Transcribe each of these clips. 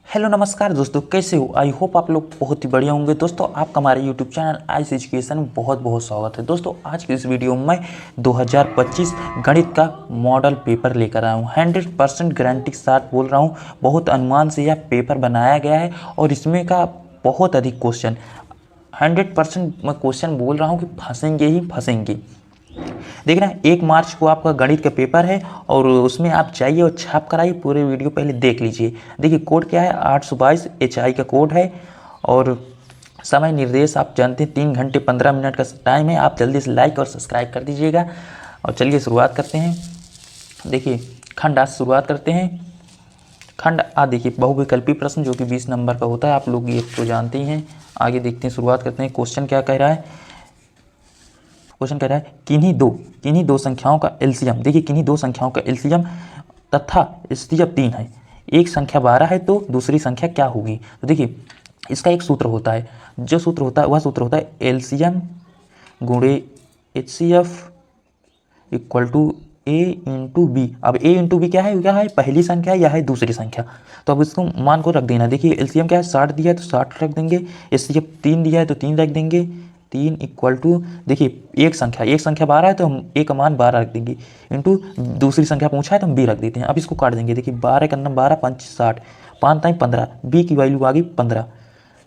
Hello नमस्कार दोस्तों, कैसे हो? आई होप आप लोग बहुत ही बढ़िया होंगे। दोस्तों आपका हमारे यूट्यूब चैनल आइस एजुकेशन में बहुत बहुत स्वागत है। दोस्तों आज की इस वीडियो में मैं 2025 गणित का मॉडल पेपर लेकर आया हूँ। 100% गारंटी के साथ बोल रहा हूँ, बहुत अनुमान से यह पेपर बनाया गया है और इसमें का बहुत अधिक क्वेश्चन 100% मैं क्वेश्चन बोल रहा हूँ कि फंसेंगे ही फंसेंगे। देखना 1 मार्च को आपका गणित का पेपर है और उसमें आप जाइए और छाप कर आइए। पूरे वीडियो पहले देख लीजिए। देखिए कोड क्या है, 822 HI का कोड है और समय निर्देश आप जानते हैं 3 घंटे 15 मिनट का टाइम है। आप जल्दी से लाइक और सब्सक्राइब कर दीजिएगा और चलिए शुरुआत करते हैं। देखिए खंड आ से शुरुआत करते हैं। खंड आ देखिए बहुविकल्पी प्रश्न जो कि 20 नंबर का होता है, आप लोग ये तो जानते ही हैं। आगे देखते हैं, शुरुआत करते हैं। क्वेश्चन क्या कह रहा है? क्वेश्चन कह रहा है किन्हीं दो संख्याओं का एलसीएम। देखिए किन्हीं दो संख्याओं का एलसीएम तथा एचसीएफ 3 है। एक संख्या 12 है तो दूसरी संख्या क्या होगी? तो देखिए इसका एक सूत्र होता है, जो सूत्र होता है वह सूत्र होता है एलसीएम गुणे HCF equal to a into b. अब ए इंटू बी क्या है पहली संख्या या है दूसरी संख्या। तो अब इसको मान को रख देना। देखिए एलसीएम क्या है, 60 दिया है तो 60 रख देंगे। एचसीएफ 3 दिया है तो 3 रख देंगे। 3 इक्वल टू देखिए एक संख्या 12 है तो हम ए का मान 12 रख देंगे, इंटू दूसरी संख्या पूछा है तो हम बी रख देते हैं। अब इसको काट देंगे। देखिए 12 का अंदर 12 5 60, 5 टाइम 15, बी की वैल्यू आ गई 15।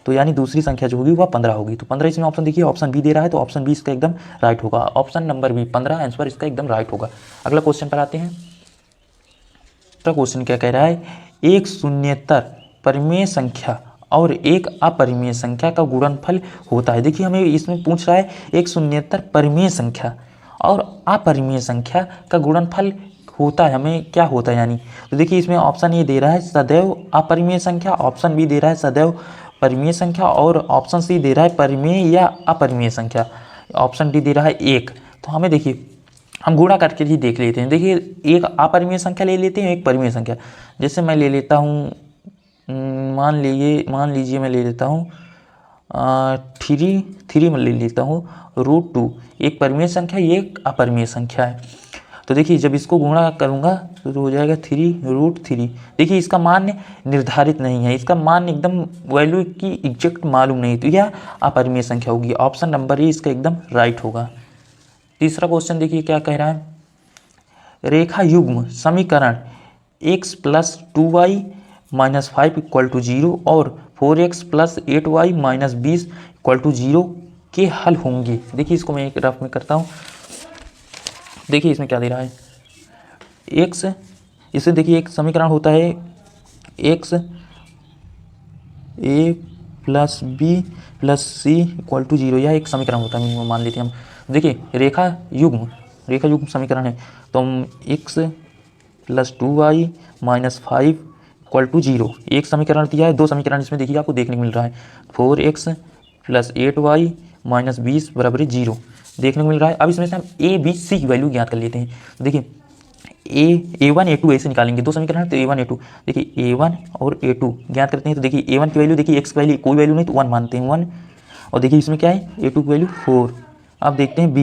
तो यानी दूसरी संख्या जो होगी वह 15 होगी। तो 15 इसमें ऑप्शन देखिए, ऑप्शन बी दे रहा है तो ऑप्शन बी इसका एकदम राइट होगा। ऑप्शन नंबर बी 15 आंसर इसका एकदम राइट होगा। अगला क्वेश्चन पर आते हैं। तो क्वेश्चन क्या कह रहा है, एक शून्येतर परिमेय संख्या और एक अपरिमेय संख्या का गुणनफल होता है। देखिए हमें इसमें पूछ रहा है एक शून्येतर परिमेय संख्या और अपरिमेय संख्या का गुणनफल होता है, हमें क्या होता है यानी। तो देखिए इसमें ऑप्शन ए दे रहा है सदैव अपरिमेय संख्या, ऑप्शन बी दे रहा है सदैव परिमेय संख्या और ऑप्शन सी दे रहा है परिमेय या अपरिमेय संख्या, ऑप्शन डी दे रहा है एक। तो हमें देखिए हम गुणा करके ही देख लेते हैं। देखिए एक अपरिमेय संख्या ले लेते हैं, एक परिमेय संख्या। जैसे मैं ले लेता हूँ, मान लीजिए मैं ले लेता हूँ 3 में ले लेता हूँ √2। एक परिमेय संख्या, एक अपरिमेय संख्या है। तो देखिए जब इसको गुणा करूँगा तो हो जाएगा 3√3। देखिए इसका मान निर्धारित नहीं है, इसका मान एकदम वैल्यू की एग्जैक्ट मालूम नहीं, तो यह अपरिमेय संख्या होगी। ऑप्शन नंबर ए इसका एकदम राइट होगा। तीसरा क्वेश्चन देखिए क्या कह रहा है, रेखा युग्म समीकरण x + 2y - 5 = 0 और 4x + 8y - 20 = 0 के हल होंगे। देखिए इसको मैं एक रफ में करता हूँ। देखिए इसमें क्या दे रहा है, x, इसे देखिए एक समीकरण होता है x a + b + c = 0। यह एक समीकरण होता है, मान लेते हैं हम। देखिए रेखा युग्म समीकरण है तो हम x + 2y - 5 = 0 एक समीकरण दिया है। दो समीकरण इसमें देखिए आपको देखने को मिल रहा है, 4x + 8y - 20 = 0 देखने को मिल रहा है। अब इसमें से हम a b c की वैल्यू ज्ञात कर लेते हैं। तो देखिए a1 a2 ऐसे निकालेंगे, दो समीकरण है तो a1 a2। देखिए a1 और a2 ज्ञात करते हैं। तो देखिए a1 की वैल्यू, देखिए x की वैल्यू कोई वैल्यू नहीं तो 1 मानते हैं 1, और देखिए इसमें क्या है a2 की वैल्यू 4। अब देखते हैं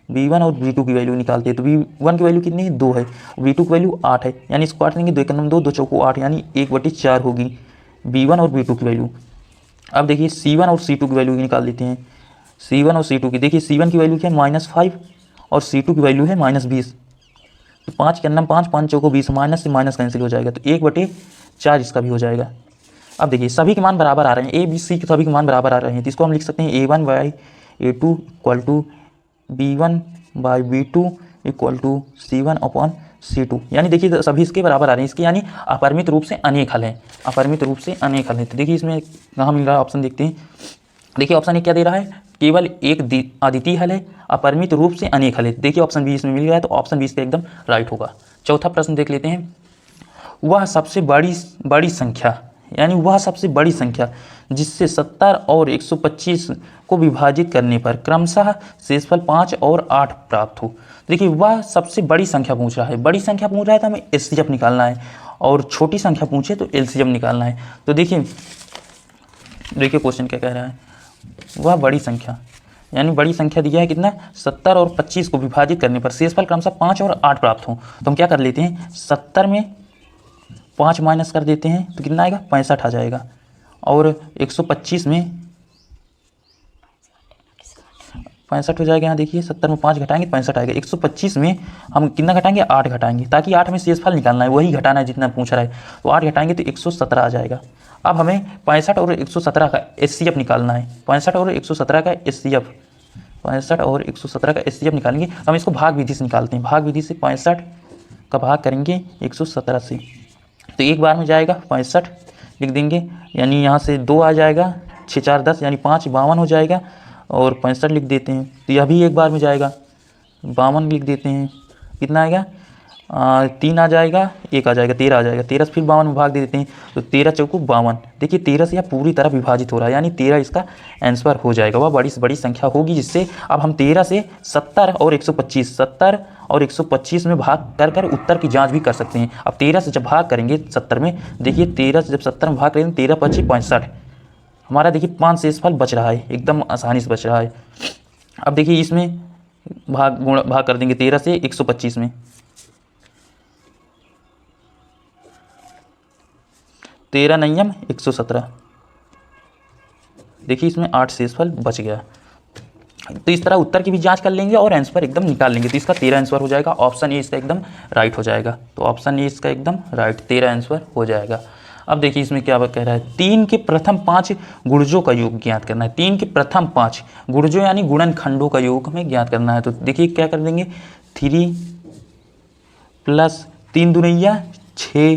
b1 और b2 की वैल्यू निकालते हैं। तो b1 की वैल्यू कितनी है 2 है, b2 की वैल्यू 8 है, यानी इसको काट देंगे, 2 1 2 2 चौको 8 यानी 1/4 होगी b1 और b2 की वैल्यू। अब देखिए c1 और c2 की वैल्यू निकाल देते हैं। c1 और c2 की, देखिए c1 की वैल्यू क्या है -5 और c2 की वैल्यू है -20। तो 5 के अंदर 5 5 चौको 20, माइनस से माइनस कैंसिल हो जाएगा तो 1/4 इसका भी हो जाएगा। अब देखिए सभी के मान बराबर आ रहे हैं, a b c के सभी के मान बराबर आ रहे हैं, तो इसको हम लिख सकते हैं a1/a2 = b1/b2 = c1/c2। यानी देखिए सभी इसके बराबर आ रहे हैं, इसके यानी अपरिमित रूप से अनेक हल हैं, अपरिमित रूप से अनेक हल हैं। तो देखिए इसमें कहाँ मिल रहा है, ऑप्शन देखते हैं। देखिए ऑप्शन ए क्या दे रहा है, केवल एक अद्वितीय हल है, अपरिमित रूप से अनेक हल है। देखिए ऑप्शन बी इसमें मिल रहा है तो ऑप्शन बी इसका एकदम राइट होगा। चौथा प्रश्न देख लेते हैं, वह सबसे बड़ी संख्या, यानी वह सबसे बड़ी संख्या जिससे 70 और 125 को विभाजित करने पर क्रमशः शेषफल 5 और 8 प्राप्त हो। देखिए वह सबसे बड़ी संख्या पूछ रहा है, बड़ी संख्या पूछ रहा है तो हमें एचसीएफ निकालना है, और छोटी संख्या पूछे तो एलसीएम निकालना है। तो देखिए क्वेश्चन क्या कह रहा है, वह बड़ी संख्या, यानी बड़ी संख्या दिया है कितना 70 और 25 को विभाजित करने पर शेषफल क्रमशः 5 और 8 प्राप्त हो। तो हम क्या कर लेते हैं, 70 में 5 माइनस कर देते हैं तो कितना आएगा, 65 आ जाएगा। और 125 में 65 हो जाएगा। यहाँ देखिए 70 में 5 घटाएंगे 65 आएगा। 125 में हम कितना घटाएंगे, 8 घटाएंगे, ताकि 8 में शेषफल निकालना है, वही घटाना है जितना पूछ रहा है। तो 8 घटाएंगे तो 117 आ जाएगा। अब हमें 65 और 117 का एचसीएफ निकालना है। 65 और 117 का एचसीएफ, 65 और 117 का एचसीएफ निकालेंगे। हम इसको भाग विधि से निकालते हैं। भाग विधि से 65 का भाग करेंगे 117 से, तो एक बार में जाएगा 65 लिख देंगे, यानी यहाँ से 2 आ जाएगा, 6 4 10 यानी 5 52 हो जाएगा। और 65 लिख देते हैं तो यह भी एक बार में जाएगा, 52 लिख देते हैं, कितना आएगा, 3 आ जाएगा, 1 आ जाएगा, 13 आ जाएगा। 13 से फिर 52 में भाग दे देते हैं तो 13 चौको 52। देखिए 13 से यह पूरी तरह विभाजित हो रहा है, यानी 13 इसका आंसर हो जाएगा। वह बड़ी से बड़ी संख्या होगी, जिससे अब हम 13 से 70 और 125 70 और 125 में भाग कर कर उत्तर की जांच भी कर सकते हैं। अब 13 से जब भाग करेंगे 70 में, देखिए 13 से जब 70 में भाग करेंगे 13 25 65, हमारा देखिए 5 शेषफल बच रहा है, एकदम आसानी से बच रहा है। अब देखिए इसमें भाग कर देंगे 13 से 125 में, 13 नयम 117, देखिए इसमें 8 शेषफल बच गया। तो इस तरह उत्तर की भी जांच कर लेंगे और आंसर एकदम निकाल लेंगे। तो इसका 13 आंसर हो जाएगा। ऑप्शन ए इसका एकदम राइट हो जाएगा। तो ऑप्शन ए इसका एकदम राइट, 13 आंसर हो जाएगा। अब देखिए इसमें क्या कह रहा है, 3 के प्रथम 5 गुणजों का योग ज्ञात करना है। 3 के प्रथम 5 गुणजों यानी गुणनखंडों का योग हमें ज्ञात करना है। तो देखिए क्या कर देंगे, 3 प्लस 3 दुनैया 6,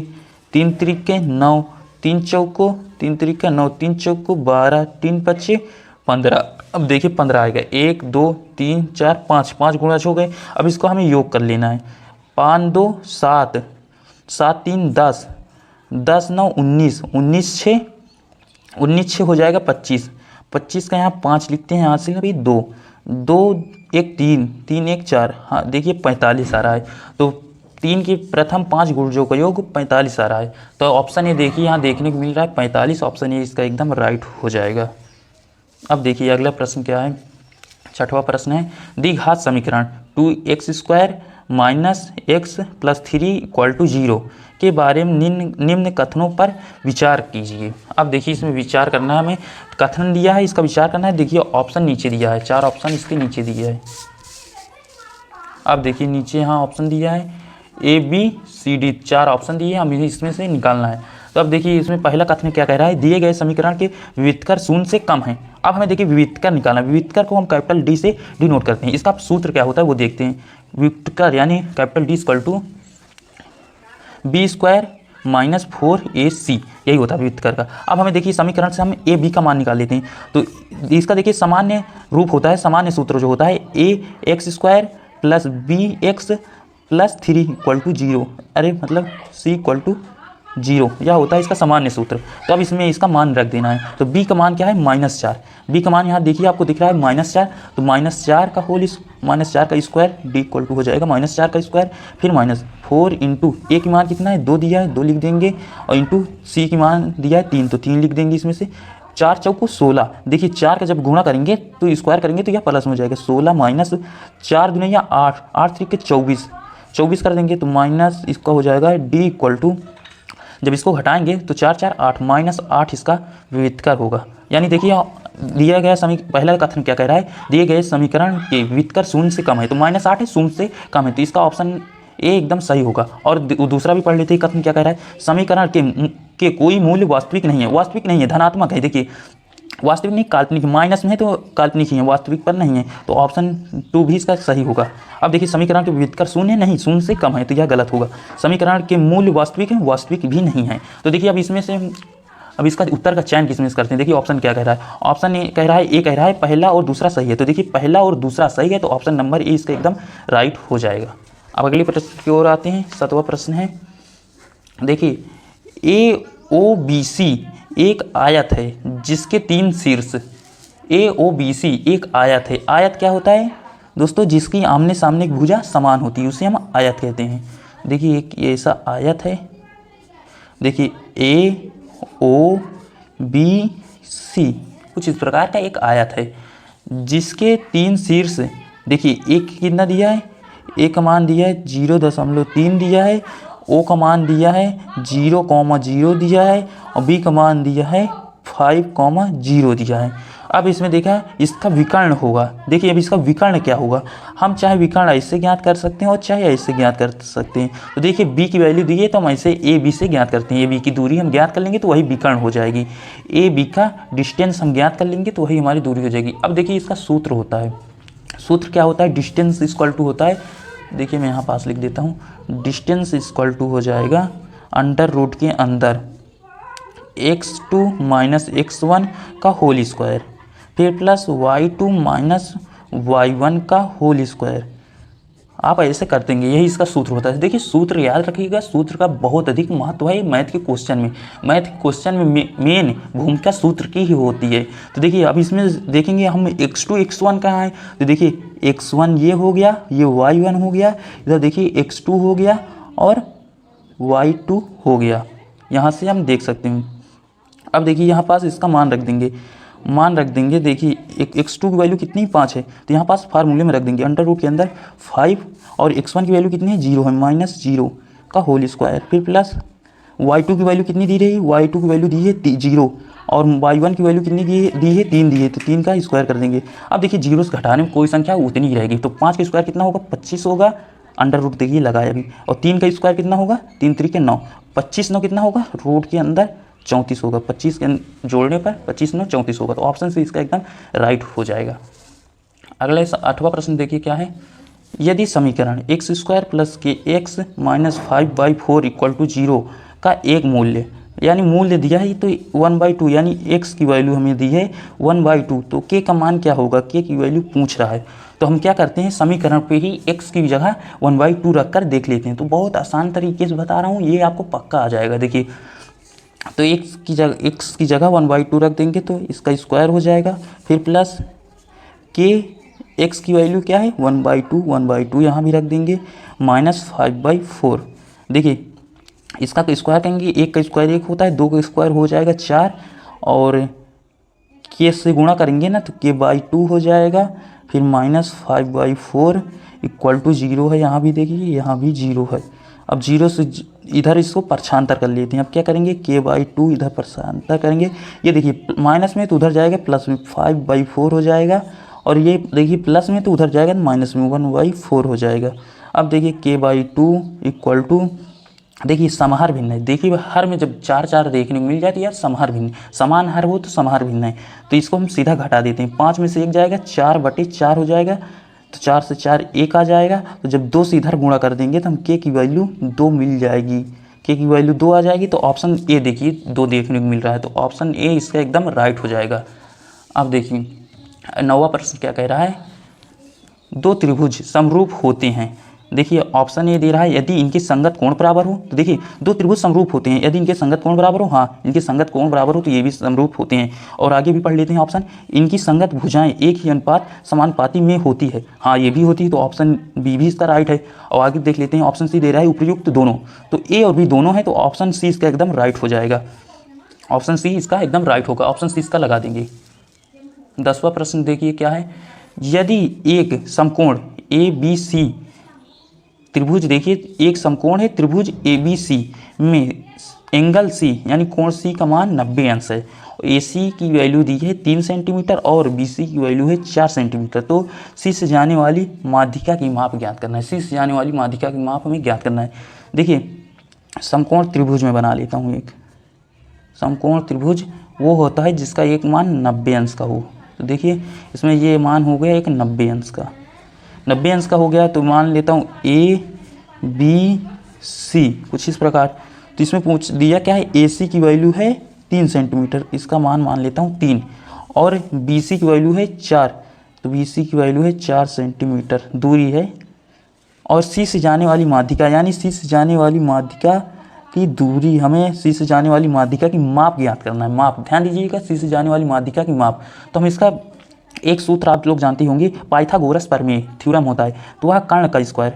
3 त्रिके 9, 3 चौको 3 त्रिका 9, 3 चौको 12, 3 पच्चे 15। अब देखिए 15 आएगा, 1 2 3 4 5, 5 गुणज हो गए। अब इसको हमें योग कर लेना है। 5 2 7, 7 3 10, 10 9 19, 19 6, 19 6 हो जाएगा 25। 25 का यहाँ 5 लिखते हैं, यहाँ से अभी 2 2 1 3 3 1 4, हाँ देखिए 45 आ रहा है। तो 3 के प्रथम 5 गुणजों का योग 45 आ रहा है। तो ऑप्शन ए देखिए यहाँ देखने को मिल रहा है 45, ऑप्शन ए इसका एकदम राइट हो जाएगा। अब देखिए अगला प्रश्न क्या है, 6वां प्रश्न है, द्विघात समीकरण 2x² minus x plus 3 equal to 0 के बारे में निम्न कथनों पर विचार कीजिए। अब देखिए इसमें विचार करना है, हमें कथन दिया है, इसका विचार करना है। देखिए ऑप्शन नीचे दिया है, 4 ऑप्शन इसके नीचे दिया है। अब देखिए नीचे यहाँ ऑप्शन दिया है A B C D, 4 option दिए हैं, हमें इसमें से निकालना है। तो अब देखिए इसमें पहला कथन क्या कह रहा है, दिए गए समीकरण के विविधकर 0 से कम है। अब हमें देखिए विविधकर निकालना है। विविधकर को हम कैपिटल डी से डिनोट करते हैं। इसका सूत्र क्या होता है वो देखते हैं। विविधकर यानी capital D equal to B² minus 4AC, यही होता है विविधकर का। अब हमें देखिए समीकरण से हम A B का मान निकाल लेते हैं। तो इसका देखिए सामान्य रूप होता है, सामान्य सूत्र जो होता है AX² plus BX plus 3 equal to 0, अरे मतलब C इक्वल टू 0, यह होता है इसका सामान्य सूत्र। तो अब इसमें इसका मान रख देना है। तो B का मान क्या है, -4। B का मान यहाँ देखिए आपको दिख रहा है -4, तो -4 का होल -4 का स्क्वायर D इक्वल टू हो जाएगा -4 का स्क्वायर, फिर -4 इंटू A की मान कितना है 2 दिया है, 2 लिख देंगे, और इंटू C की मान दिया है 3, तो 3 लिख देंगे इसमें से। 4 चौको 16, देखिए 4 का जब गुणा करेंगे तो स्क्वायर करेंगे तो यह प्लस में हो जाएगा। 16 माइनस 4 दुनिया 8, 8 3 के 24 कर देंगे तो माइनस इसका हो जाएगा D इक्वल टू, जब इसको घटाएंगे तो 4 4 8 -8 इसका विविधकर होगा। यानी देखिए दिया गया पहला कथन क्या कह रहा है, दिए गए समीकरण के विविधकर 0 से कम है, तो -8 है, 0 से कम है, तो इसका ऑप्शन ए एकदम सही होगा। और दूसरा भी पढ़ लेते हैं, कथन क्या कह रहा है, समीकरण के कोई मूल्य वास्तविक नहीं है, वास्तविक नहीं है, धनात्मक है। देखिए वास्तविक नहीं, काल्पनिक, माइनस में है तो काल्पनिक ही है, वास्तविक पर नहीं है, तो ऑप्शन 2 भी इसका सही होगा। अब देखिए समीकरण के विविधकर 0 नहीं, 0 से कम है, तो यह गलत होगा। समीकरण के मूल्य वास्तविक है, वास्तविक भी नहीं है। तो देखिए अब इसमें से अब इसका उत्तर का चयन किसमें से करते हैं। देखिए ऑप्शन क्या कह रहा है, ऑप्शन ए कह रहा है पहला और दूसरा सही है। तो देखिए पहला और दूसरा सही है, तो ऑप्शन नंबर ए इसका एकदम राइट हो जाएगा। अब अगले प्रश्न की ओर आते हैं। 7वां प्रश्न है, देखिए AOBC एक आयत है जिसके 3 शीर्ष, AOBC एक आयत है। आयत क्या होता है दोस्तों, जिसकी आमने सामने की भुजा समान होती है, उसे हम आयत कहते हैं। देखिए एक ऐसा आयत है, देखिए AOBC कुछ इस प्रकार का एक आयत है जिसके 3 शीर्ष, देखिए एक कितना दिया है, एक मान दिया है 0.3 दिया है, ओ का मान दिया है 0,0 दिया है और बी का मान दिया है 5,0 दिया है। अब इसमें देखा इसका विकर्ण होगा। देखिए अब इसका विकर्ण क्या होगा, हम चाहे विकर्ण ऐसे ज्ञात कर सकते हैं और चाहे ऐसे ज्ञात कर सकते हैं। तो देखिए बी की वैल्यू दी है तो हम ऐसे ए बी से ज्ञात करते हैं, ए बी की दूरी हम ज्ञात कर लेंगे तो वही विकर्ण हो जाएगी। ए बी का डिस्टेंस हम ज्ञात कर लेंगे तो वही हमारी दूरी हो जाएगी। अब देखिए इसका सूत्र होता है, सूत्र क्या होता है, डिस्टेंस इक्वल टू होता है, देखिए मैं यहाँ पास लिख देता हूँ, डिस्टेंस इक्वल टू हो जाएगा अंडर रूट के अंदर x2 माइनस x1 का होल स्क्वायर फिर प्लस y2 माइनस y1 का होल स्क्वायर। आप ऐसे कर देंगे, यही इसका सूत्र होता है। देखिए सूत्र याद रखिएगा, सूत्र का बहुत अधिक महत्व है मैथ के क्वेश्चन में। मैथ के क्वेश्चन में मेन भूमिका सूत्र की ही होती है। तो देखिए अब इसमें देखेंगे हम x2 x1 कहाँ है, तो देखिए x1 ये हो गया, ये y1 हो गया, इधर देखिए x2 हो गया और y2 हो गया, यहाँ से हम देख सकते हैं। अब देखिए यहाँ पास इसका मान रख देंगे, देखिए x2 की वैल्यू कितनी 5 है, तो यहाँ पास फार्मूले में रख देंगे अंडर रूट के अंदर 5 और x1 की वैल्यू कितनी है 0 है, माइनस 0 का होल स्क्वायर फिर प्लस y2 की वैल्यू कितनी दी रही, y2 की वैल्यू दी है 0 और y1 की वैल्यू कितनी दी है 3 दी है, तो 3 का स्क्वायर कर देंगे। अब देखिए 0 से घटाने में कोई संख्या उतनी ही रहेगी, तो 5 का स्क्वायर कितना होगा 25 होगा, अंडर रूट देखिए लगाया अभी, और 3 का स्क्वायर कितना होगा 3 3 के 9, 25 9 कितना होगा रूट के अंदर 34 होगा, 25 के जोड़ने पर 25 9 34 होगा। तो ऑप्शन से इसका एकदम राइट हो जाएगा। अगला 8वां प्रश्न देखिए क्या है, यदि समीकरण एक्स स्क्वायर प्लस के एक्स माइनस 5/4 इक्वल टू 0 का एक मूल्य, यानी मूल्य दिया है तो 1/2, यानी x की वैल्यू हमें दी है 1/2, तो k का मान क्या होगा, k की वैल्यू पूछ रहा है। तो हम क्या करते हैं समीकरण पे ही x की जगह 1/2 रख कर देख लेते हैं। तो बहुत आसान तरीके से बता रहा हूँ, ये आपको पक्का आ जाएगा। देखिए तो x की जगह 1/2 रख देंगे तो इसका स्क्वायर हो जाएगा, फिर प्लस k x की वैल्यू क्या है 1/2 यहाँ भी रख देंगे, माइनस 5/4। देखिए इसका स्क्वायर करेंगे, एक का स्क्वायर 1 होता है, 2 का स्क्वायर हो जाएगा 4 और k से गुणा करेंगे ना तो k/2 हो जाएगा, फिर माइनस 5/4 इक्वल टू 0 है, यहाँ भी देखिए यहाँ भी 0 है। अब 0 से इधर इसको परछांतर कर लेते हैं। अब क्या करेंगे k/2 इधर परछांतर करेंगे, ये देखिए माइनस में तो उधर जाएगा प्लस में 5/4 हो जाएगा, और ये देखिए प्लस में तो उधर जाएगा माइनस में 1/4 हो जाएगा। अब देखिए k/2 इक्वल टू, देखिए समाहार भिन्न है, देखिए हर में जब 4 4 देखने को मिल जाए तो यार समाहार भिन्न, समान हर हो तो समाहार भिन्न है, तो इसको हम सीधा घटा देते हैं। 5 में से 1 जाएगा, 4/4 हो जाएगा, तो 4 से 4 1 आ जाएगा। तो जब 2 से इधर गुणा कर देंगे तो हम k की वैल्यू 2 मिल जाएगी, k की वैल्यू 2 आ जाएगी। तो ऑप्शन ए देखिए 2 देखने को मिल रहा है, तो ऑप्शन ए इसका एकदम राइट हो जाएगा। अब देखिए 9वां प्रश्न क्या कह रहा है, 2 त्रिभुज समरूप होते हैं। देखिए ऑप्शन ए दे रहा है यदि इनके संगत कोण बराबर हो, तो देखिए 2 त्रिभुज समरूप होते हैं यदि इनके संगत कोण बराबर हो, हाँ इनके संगत कोण बराबर हो तो ये भी समरूप होते हैं। और आगे भी पढ़ लेते हैं ऑप्शन, इनकी संगत भुजाएं एक ही अनुपात समानुपाती में होती है, हाँ ये भी होती है, तो ऑप्शन बी भी इसका राइट है। और आगे देख लेते हैं ऑप्शन सी दे रहा है उपयुक्त दोनों, तो ए और बी दोनों है, तो ऑप्शन सी इसका एकदम राइट हो जाएगा, ऑप्शन सी इसका एकदम राइट होगा, ऑप्शन सी इसका लगा देंगे। 10वां प्रश्न देखिए क्या है, यदि एक समकोण ABC त्रिभुज, देखिए एक समकोण है त्रिभुज ABC में एंगल C यानी कोण C का मान 90 अंश है, AC की वैल्यू दी है 3 सेंटीमीटर और BC की वैल्यू है 4 सेंटीमीटर। तो C से जाने वाली माध्यिका की माप ज्ञात करना है, C से जाने वाली माध्यिका की माप हमें ज्ञात करना है। देखिए समकोण त्रिभुज में बना लेता हूँ, एक समकोण त्रिभुज वो होता है जिसका एक मान 90 अंश का हो। तो देखिए इसमें ये मान हो गया एक 90 अंश का, 90 अंश का हो गया, तो मान लेता हूँ ABC कुछ इस प्रकार। तो इसमें पूछ दिया क्या है, AC की वैल्यू है 3 सेंटीमीटर, इसका मान लेता हूँ 3, और BC की वैल्यू है 4, तो BC की वैल्यू है 4 सेंटीमीटर दूरी है। और C से जाने वाली माध्यिका, यानी C से जाने वाली माध्यिका की दूरी, हमें C से जाने वाली माध्यिका की माप ज्ञात करना है, माप ध्यान दीजिएगा, C से जाने वाली माध्यिका की माप। तो हम इसका एक सूत्र आप लोग जानते होंगे, पाइथागोरस प्रमेय थ्योरम होता है, तो वह कर्ण का स्क्वायर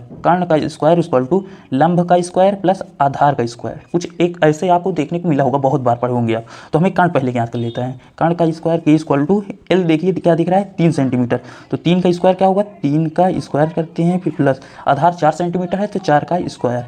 इक्वल टू लंब का स्क्वायर प्लस आधार का स्क्वायर, कुछ एक ऐसे आपको देखने को मिला होगा, बहुत बार पढ़े होंगे आप। तो हमें कर्ण पहले ज्ञात कर लेता है, कर्ण का स्क्वायर के इक्वल टू L, देखिए क्या दिख रहा है 3 सेंटीमीटर, तो 3 का स्क्वायर क्या होगा 3 का स्क्वायर करते हैं, फिर प्लस आधार 4 सेंटीमीटर है तो 4 का स्क्वायर,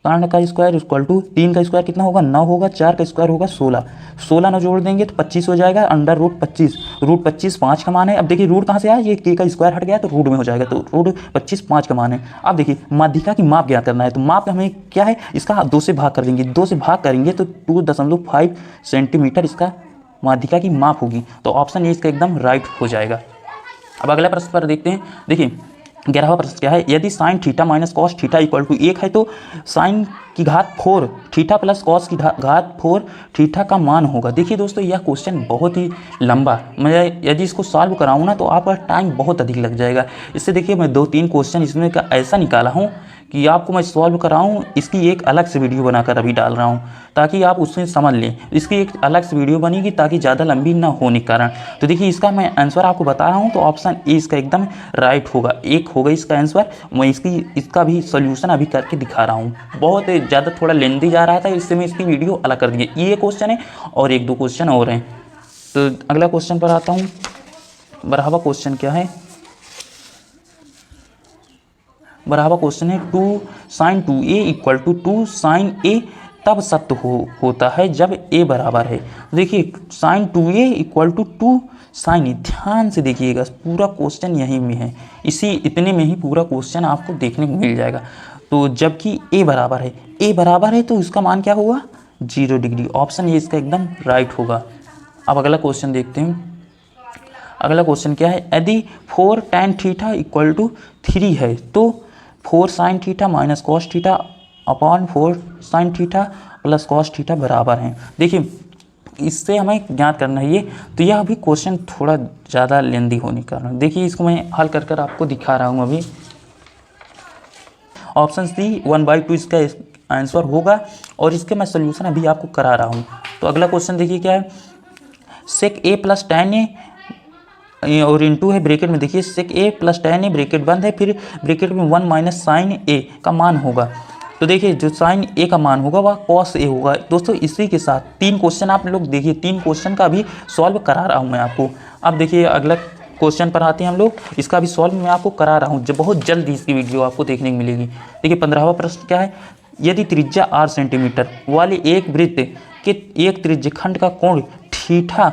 कर्ण का स्क्वायर इक्वल टू 3 का स्क्वायर कितना होगा 9 होगा, 4 का स्क्वायर होगा 16, 16 ना जोड़ देंगे तो 25 हो जाएगा, अंडर रूट 25, रूट 25 5 का मान है। अब देखिए रूट कहाँ से आया, ये के का स्क्वायर हट गया तो रूट में हो जाएगा, तो रूट 25 5 का मान है। अब देखिए माध्यिका की माप ज्ञात करना है, तो माप हमें क्या है, इसका 2 से भाग कर देंगे, 2 से भाग करेंगे तो 2.5 सेंटीमीटर इसका माध्यिका की माप होगी, तो ऑप्शन ए इसका एकदम राइट हो जाएगा। अब अगला प्रश्न पर देखते हैं। देखिए 11वां प्रश्न क्या है, यदि sine theta minus cos theta equal to 1 है तो साइन की घात 4 थीटा प्लस कॉस की घात 4 थीटा का मान होगा। देखिए दोस्तों यह क्वेश्चन बहुत ही लंबा, मैं यदि इसको सॉल्व कराऊँ ना तो आपका टाइम बहुत अधिक लग जाएगा। इससे देखिए मैं 2-3 क्वेश्चन इसमें का ऐसा निकाला हूँ कि आपको मैं सॉल्व कराऊँ, इसकी एक अलग से वीडियो बनाकर अभी डाल रहा हूँ ताकि आप उससे समझ लें। इसकी एक अलग से वीडियो बनेगी ताकि ज़्यादा लंबी ना होने के कारण। तो देखिए इसका मैं आंसर आपको बता रहा हूँ, तो ऑप्शन ए इसका एकदम राइट होगा, एक होगा इसका आंसर। मैं इसका भी सोल्यूशन अभी करके दिखा रहा हूँ, बहुत ज़्यादा थोड़ा लेंथी जा रहा था, इससे मैं इसकी वीडियो अलग कर दी। ये क्वेश्चन है और 1-2 क्वेश्चन और हैं। तो अगला क्वेश्चन पर आता हूँ। 12वां क्वेश्चन क्या है, 12वां क्वेश्चन है 2 sin 2a equal to 2 sin a तब सत्य होता है जब a बराबर है। देखिए sin 2a equal to 2 sin a, ध्यान से देखिएगा पूरा क्वेश्चन यहीं में है, इतने में ही पूरा क्वेश्चन आपको देखने को मिल जाएगा। तो जबकि a बराबर है तो इसका मान क्या होगा 0 डिग्री, ऑप्शन ए इसका एकदम राइट होगा। अब अगला क्वेश्चन देखते हैं। अगला क्वेश्चन क्या है, यदि 4 tan थीटा इक्वल टू 3 है तो 4 sin theta minus cos theta upon 4 sin theta plus cos theta बराबर हैं। देखिए इससे हमें ज्ञात करना है ये, तो यह अभी क्वेश्चन थोड़ा ज़्यादा लेंदी होने के कारण देखिए इसको मैं हल कर आपको दिखा रहा हूँ अभी। ऑप्शन सी 1/2 इसका आंसर होगा और इसके मैं सोल्यूशन अभी आपको करा रहा हूँ। तो अगला क्वेश्चन देखिए क्या है, सेक ए प्लस tan ए और इंटू है ब्रैकेट में, देखिए सेक ए प्लस tan ए ब्रैकेट बंद है, फिर ब्रैकेट में 1 माइनस साइन ए का मान होगा। तो देखिए जो साइन ए का मान होगा वह कॉस ए होगा। दोस्तों इसी के साथ 3 क्वेश्चन आप लोग देखिए, 3 क्वेश्चन का भी सॉल्व करा रहा हूँ मैं आपको। अब देखिए अगला क्वेश्चन पर आते हैं हम लोग, इसका भी सॉल्व मैं आपको करा रहा हूँ, जब बहुत जल्द इसकी वीडियो आपको देखने को मिलेगी। देखिए 15वां प्रश्न क्या है, यदि त्रिज्या 8 सेंटीमीटर वाले एक वृत्त के एक त्रिज्यखंड का कोण थीटा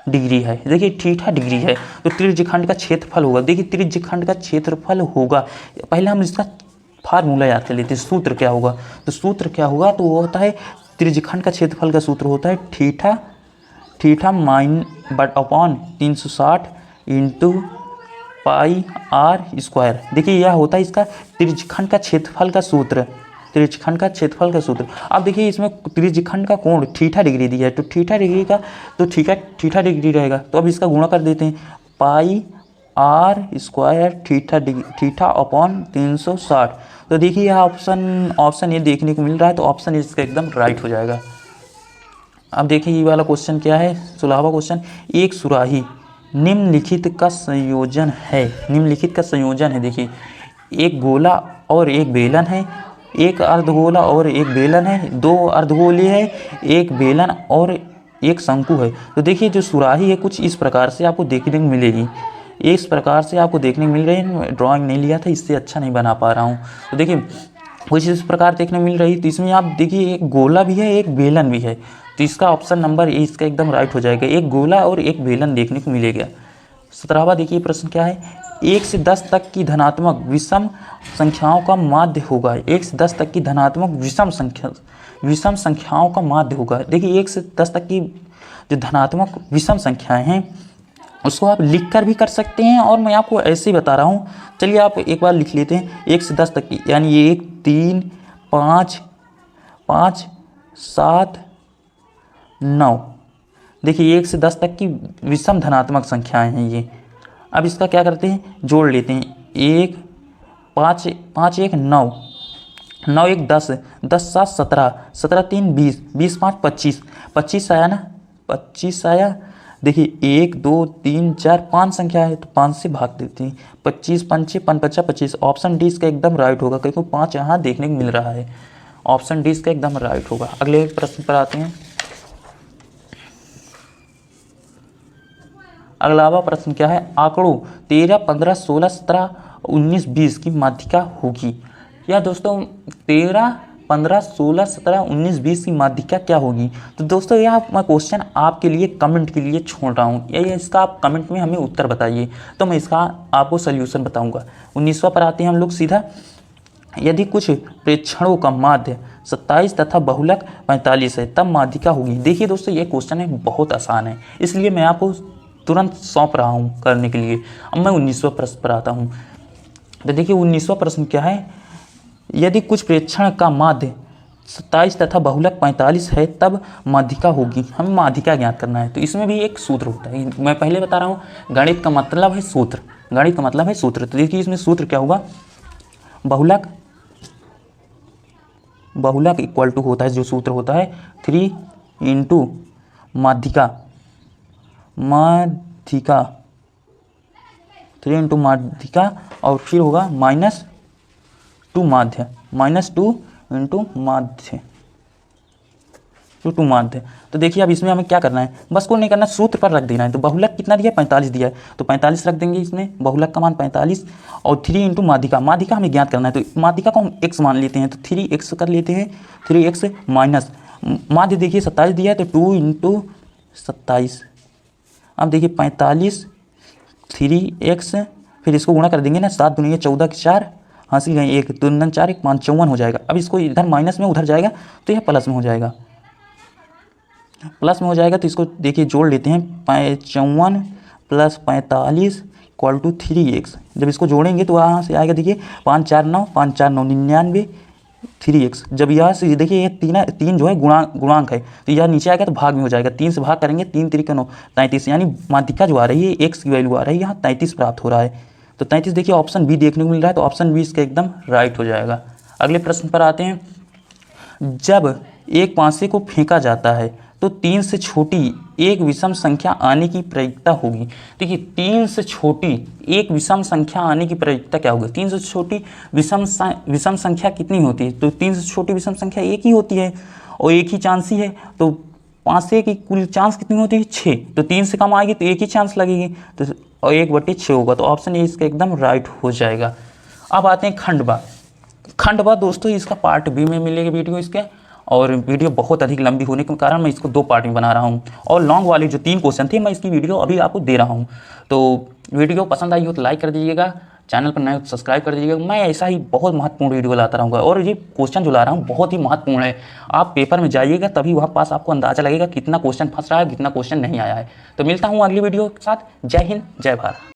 डिग्री है, देखिए थीटा डिग्री है तो त्रिज्यखंड का क्षेत्रफल होगा। देखिए त्रिज्यखंड का क्षेत्रफल होगा, पहले हम इसका फार्मूला याद कर लेते हैं, सूत्र क्या होगा। तो सूत्र क्या होगा, तो वो होता है त्रिज्यखंड का क्षेत्रफल का सूत्र होता है theta mine but upon 360 into pi R square. देखिए यह होता है इसका त्रिज्यखंड का क्षेत्रफल का सूत्र, त्रिज्यखंड का क्षेत्रफल का सूत्र। अब देखिए इसमें त्रिज्यखंड का कोण थीटा डिग्री दिया है, तो थीटा डिग्री का तो थीटा डिग्री रहेगा, तो अब इसका गुणा कर देते हैं, पाई आर स्क्वायर थीटा अपॉन 360। तो देखिए यह ऑप्शन ये देखने को मिल रहा है, तो ऑप्शन इसका एकदम राइट हो जाएगा। अब देखिए ये वाला क्वेश्चन क्या है, 16वां क्वेश्चन, एक सुराही निम्नलिखित का संयोजन है, निम्नलिखित का संयोजन है। देखिए एक गोला और एक बेलन है, एक अर्धगोला और एक बेलन है, 2 अर्धगोले है, एक बेलन और एक शंकु है। तो देखिए जो सुराही है कुछ इस प्रकार से आपको देखने को मिलेगी, इस प्रकार से आपको देखने को मिल रही है। ड्राइंग नहीं लिया था इससे अच्छा नहीं बना पा रहा हूँ। तो देखिए कुछ इस प्रकार देखने को मिल रही है, तो इसमें आप देखिए एक गोला भी है एक बेलन भी है, तो इसका ऑप्शन नंबर ए इसका एकदम राइट हो जाएगा, एक गोला और एक बेलन देखने को मिलेगा। 17वां देखिए प्रश्न क्या है, 1 से 10 तक की धनात्मक विषम संख्याओं का माध्य होगा। 1 से 10 तक की धनात्मक विषम संख्याओं का माध्य होगा। देखिए 1 से 10 तक की जो धनात्मक विषम संख्याएं हैं उसको आप लिख कर भी कर सकते हैं, और मैं आपको ऐसे ही बता रहा हूँ। चलिए आप एक बार लिख लेते हैं 1 से 10 तक की, यानी 1 3 5 5 7 9। देखिए 1 से 10 तक की विषम धनात्मक संख्याएं हैं ये। अब इसका क्या करते हैं, जोड़ लेते हैं, 1 5 5 1 9 9 1 10 10 7 17 17 3 20 20 5 25 25 आया ना, 25 आया। देखिए 1 2 3 4 5 संख्या है तो 5 से भाग देते हैं, 25 5 5 5 25। ऑप्शन डी इसका एकदम राइट होगा, क्योंकि 5 यहाँ देखने को मिल रहा है, ऑप्शन डी इसका एकदम राइट होगा। अगले प्रश्न पर आते हैं। अगलावा प्रश्न क्या है, आंकड़ों 13 15 16 17 19 20 की माध्यिका होगी। या दोस्तों 13 15, 16, 17, 19, 20 की माध्यिका क्या होगी? तो दोस्तों यह मैं क्वेश्चन आपके लिए कमेंट के लिए छोड़ रहा हूँ, ये इसका आप कमेंट में हमें उत्तर बताइए, तो मैं इसका आपको सल्यूशन बताऊँगा। 19वां पर आते हैं हम लोग सीधा। यदि कुछ प्रेक्षणों का माध्य 27 तथा बहुलक 45 है तब माध्यिका होगी। देखिए दोस्तों ये क्वेश्चन है बहुत आसान है, इसलिए मैं आपको तुरंत सौंप रहा हूँ करने के लिए। अब मैं 19वां प्रश्न पर आता हूँ। तो देखिए 19वां प्रश्न क्या है, यदि कुछ प्रेक्षण का माध्य 27 तथा बहुलक 45 है तब माध्यिका होगी। हमें माध्यिका ज्ञात करना है, तो इसमें भी एक सूत्र होता है। मैं पहले बता रहा हूँ, गणित का मतलब है सूत्र, गणित का मतलब है सूत्र। तो देखिए इसमें सूत्र क्या होगा, बहुलक इक्वल टू होता है, जो सूत्र होता है 3 इंटू माध्यिका 3 इंटू माध्यिका और फिर होगा -2 माध्य, -2 इंटू माध्य, 2 माध्य। तो देखिए अब इसमें हमें क्या करना है, बस को नहीं करना, सूत्र पर रख देना है। तो बहुलक कितना दिया है, 45 दिया है, तो 45 रख देंगे इसमें, बहुलक का मान 45 और 3 इंटू माध्यिका, माध्यिका हमें ज्ञात करना है। तो माध्यिका को हम x मान लेते हैं, तो 3x कर लेते हैं, 3x माइनस माध्य देखिए 27 दिया है, तो 2 इंटू 27। अब देखिए 45 3x, फिर इसको गुणा कर देंगे ना, 7 दूनी 14 के 4, हासिल गए 1, 2 दूनी 4, 1 5 54 हो जाएगा। अब इसको इधर माइनस में उधर जाएगा तो यह प्लस में हो जाएगा, प्लस में हो जाएगा। तो इसको देखिए जोड़ लेते हैं, 54 प्लस 45 इक्वल टू 3x। जब इसको जोड़ेंगे तो वहाँ से आएगा, देखिए 5 4 9 5 4 9 99 3x। जब यहाँ से देखिए ये तीन जो है गुणांक है, तो यह नीचे आएगा तो भाग में हो जाएगा, 3 से भाग करेंगे, 3 3 9 33, यानी माध्यिका जो आ रही है x की वैल्यू आ रही है यहाँ 33 प्राप्त हो रहा है। तो 33 देखिए ऑप्शन बी देखने को मिल रहा है, तो ऑप्शन बी इसका एकदम राइट हो जाएगा। अगले प्रश्न पर आते हैं। जब एक पासे को फेंका जाता है तो 3 से छोटी एक विषम संख्या आने की प्रवृत्ति होगी। देखिए 3 से छोटी एक विषम संख्या आने की प्रवृत्ति क्या होगी? 3 से छोटी विषम संख्या कितनी होती है? तो 3 से छोटी विषम संख्या एक ही होती है और एक ही चांस ही है, तो 5 से की कुल चांस कितनी होती है? 6। तो 3 से कम आएगी तो एक ही चांस लगेगी, तो और 1/6 होगा, तो ऑप्शन ए इसका एकदम राइट हो जाएगा। अब आते हैं खंडवा दोस्तों, इसका पार्ट बी में मिलेगी वीडियो इसके, और वीडियो बहुत अधिक लंबी होने के कारण मैं इसको 2 पार्ट में बना रहा हूँ, और लॉन्ग वाले जो 3 क्वेश्चन थे मैं इसकी वीडियो अभी आपको दे रहा हूँ। तो वीडियो पसंद आई हो तो लाइक कर दीजिएगा, चैनल पर नए हो तो सब्सक्राइब कर दीजिएगा। मैं ऐसा ही बहुत महत्वपूर्ण वीडियो लाता रहूँगा, और ये क्वेश्चन जो ला रहा हूँ बहुत ही महत्वपूर्ण है। आप पेपर में जाइएगा तभी वहाँ पास आपको अंदाजा लगेगा कितना क्वेश्चन फंस रहा है, कितना क्वेश्चन नहीं आया है। तो मिलता हूँ अगली वीडियो के साथ। जय हिंद, जय भारत।